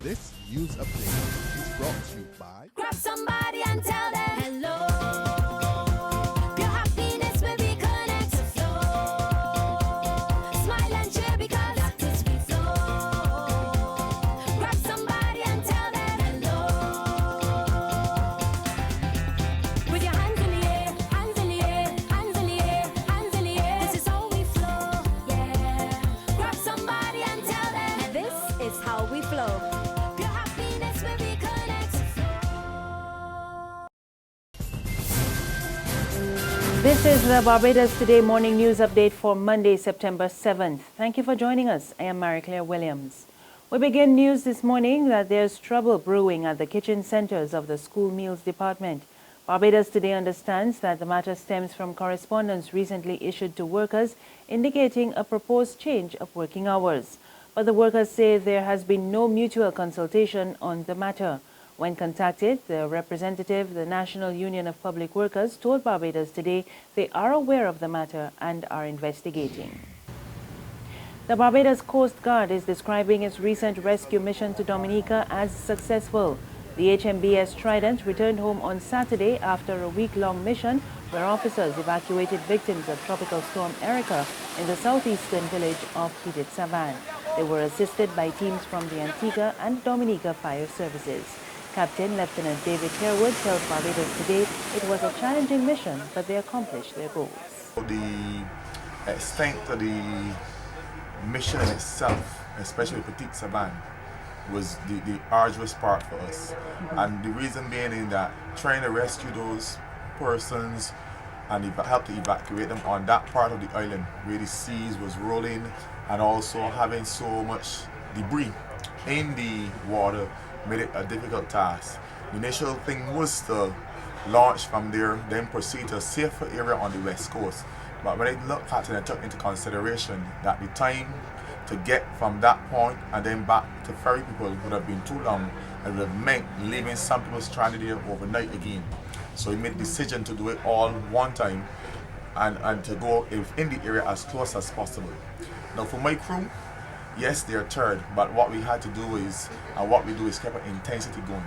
This news update is brought to you by... Grab somebody and tell them hello. Your happiness will be connect to flow. Smile and cheer because that is we flow. Grab somebody and tell them hello. With your hands in the air, hands in the air, hands in the air, hands in the air. This is how we flow, yeah. Grab somebody and tell them this is how we flow. Your happiness will be connect to flow. This is the Barbados Today morning news update for Monday, September 7th. Thank you for joining us. I am Marie-Claire Williams. We begin news this morning that there's trouble brewing at the kitchen centers of the school meals department. Barbados Today understands that the matter stems from correspondence recently issued to workers indicating a proposed change of working hours. But the workers say there has been no mutual consultation on the matter. When contacted, the representative of the National Union of Public Workers told Barbados Today they are aware of the matter and are investigating. The Barbados Coast Guard is describing its recent rescue mission to Dominica as successful. The HMBS Trident returned home on Saturday after a week-long mission where officers evacuated victims of Tropical Storm Erica in the southeastern village of Petit Savan. They were assisted by teams from the Antigua and Dominica Fire Services. Captain Lieutenant David Harewood tells Barbados Today it was a challenging mission, but they accomplished their goals. The extent of the mission in itself, especially Petit Savan, was the arduous part for us. And the reason being is that trying to rescue those persons and help to evacuate them on that part of the island where the seas was rolling and also having so much debris in the water made it a difficult task. The initial thing was to launch from there, then proceed to a safer area on the west coast. But when I looked at it and took into consideration that the time to get from that point and then back to ferry people would have been too long and would have meant leaving some people stranded there overnight again. So we made the decision to do it all one time and to go in the area as close as possible. Now for my crew, yes, they're tired, but what we had to do is, and what we do is keep an intensity going.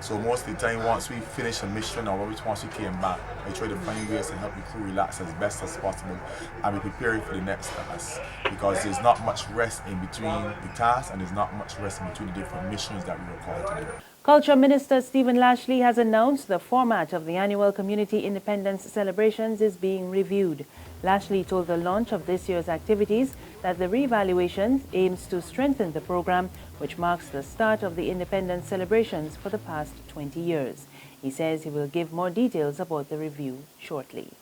So most of the time, once we finish a mission or once we came back, I try to find ways to help the crew relax as best as possible and be preparing for the next task. Because there's not much rest in between the tasks and there's not much rest in between the different missions that we were called to do. Culture Minister Stephen Lashley has announced the format of the annual Community Independence celebrations is being reviewed. Lashley told the launch of this year's activities that the re-evaluation aims to strengthen the program, which marks the start of the independence celebrations for the past 20 years. He says he will give more details about the review shortly.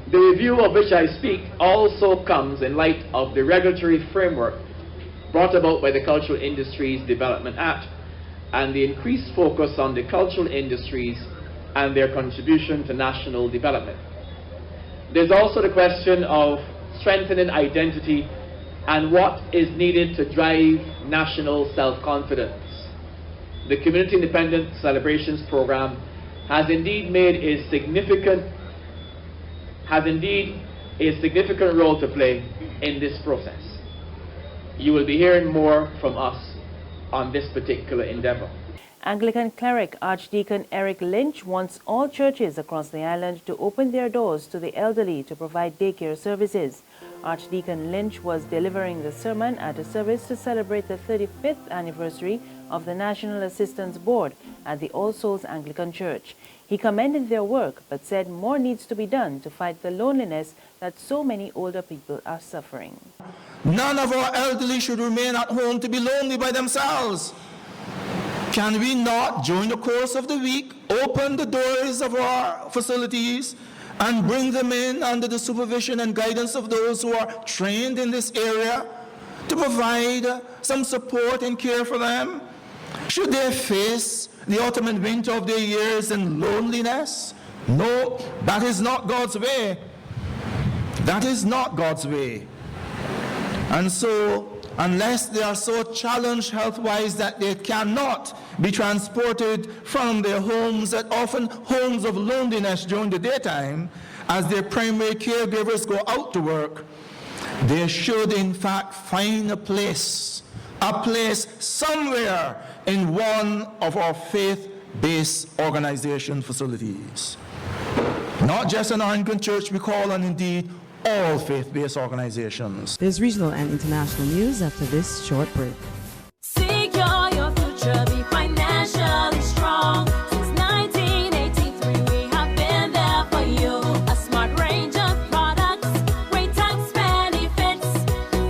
The review of which I speak also comes in light of the regulatory framework brought about by the Cultural Industries Development Act and the increased focus on the cultural industries and their contribution to national development. There's also the question of strengthening identity and what is needed to drive national self-confidence. The Community Independence Celebrations Program has indeed a significant role to play in this process. You will be hearing more from us on this particular endeavor. Anglican cleric Archdeacon Eric Lynch wants all churches across the island to open their doors to the elderly to provide daycare services. Archdeacon Lynch was delivering the sermon at a service to celebrate the 35th anniversary of the National Assistance Board at the All Souls Anglican Church. He commended their work but said more needs to be done to fight the loneliness that so many older people are suffering. None of our elderly should remain at home to be lonely by themselves. Can we not, during the course of the week, open the doors of our facilities and bring them in under the supervision and guidance of those who are trained in this area to provide some support and care for them? Should they face the autumn and winter of their years in loneliness? No, that is not God's way. That is not God's way. And so, unless they are so challenged health-wise that they cannot be transported from their homes, that often homes of loneliness during the daytime, as their primary caregivers go out to work, they should in fact find a place a place somewhere in one of our faith-based organization facilities. Not just an Anglican church, we call on indeed all faith-based organizations. There's regional and international news after this short break. Secure your future, be financially strong. Since 1983, we have been there for you. A smart range of products, great tax benefits.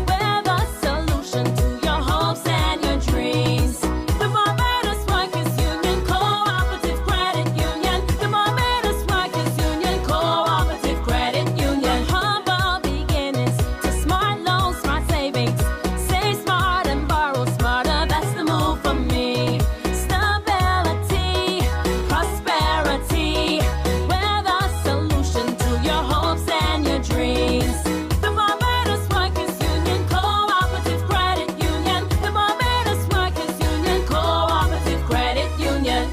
We're the solution to your hopes and your dreams. The Barbados Workers Union Cooperative Credit Union. The Barbados Workers Union Cooperative Credit Union. Humble beginnings to smart loans, smart savings. Save smart and borrow smarter. That's the move for me. Stability, prosperity. We're the solution to your hopes and your dreams. The Barbados Workers Union Cooperative Credit Union. The Barbados Workers Union Cooperative Credit Union.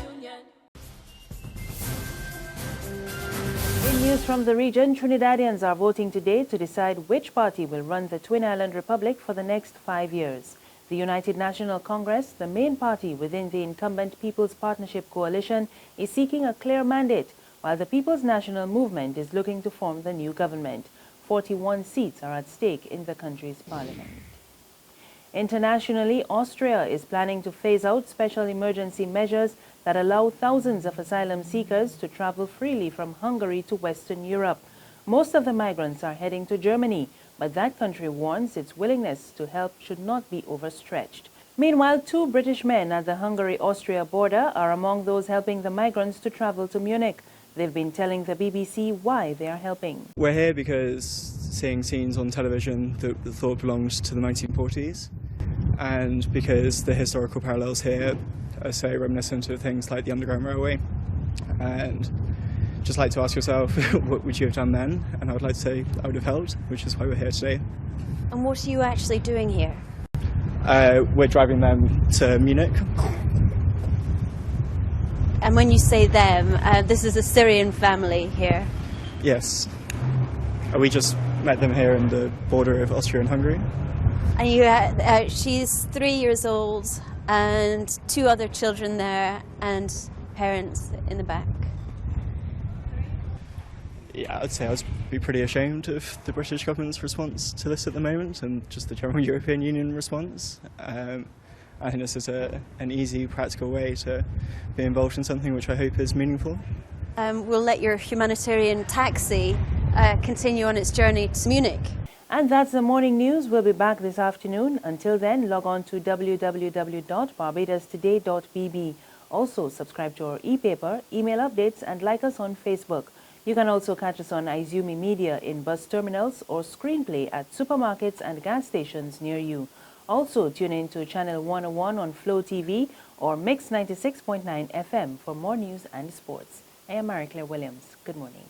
In news from the region, Trinidadians are voting today to decide which party will run the Twin Island Republic for the next 5 years. The United National Congress, the main party within the incumbent People's Partnership Coalition, is seeking a clear mandate, while the People's National Movement is looking to form the new government. 41 seats are at stake in the country's parliament. Internationally, Austria is planning to phase out special emergency measures that allow thousands of asylum seekers to travel freely from Hungary to Western Europe. Most of the migrants are heading to Germany, but that country warns its willingness to help should not be overstretched. Meanwhile, 2 British men at the Hungary-Austria border are among those helping the migrants to travel to Munich. They've been telling the BBC why they are helping. We're here because seeing scenes on television that thought belonged to the 1940s, and because the historical parallels here are so reminiscent of things like the Underground Railway. And just like to ask yourself, what would you have done then? And I would like to say I would have helped, which is why we're here today. And what are you actually doing here? We're driving them to Munich. And when you say them, this is a Syrian family here. Yes. We just met them here in the border of Austria and Hungary. And you, she's 3 years old, and 2 other children there, and parents in the back. Yeah, I'd say I would be pretty ashamed of the British government's response to this at the moment, and just the general European Union response. I think this is an easy, practical way to be involved in something which I hope is meaningful. We'll let your humanitarian taxi continue on its journey to Munich. And that's the morning news. We'll be back this afternoon. Until then, log on to www.barbadostoday.bb. Also, subscribe to our e-paper, email updates, and like us on Facebook. You can also catch us on Izumi Media in bus terminals or Screenplay at supermarkets and gas stations near you. Also, tune in to Channel 101 on Flow TV or Mix 96.9 FM for more news and sports. I am Marie Claire Williams. Good morning.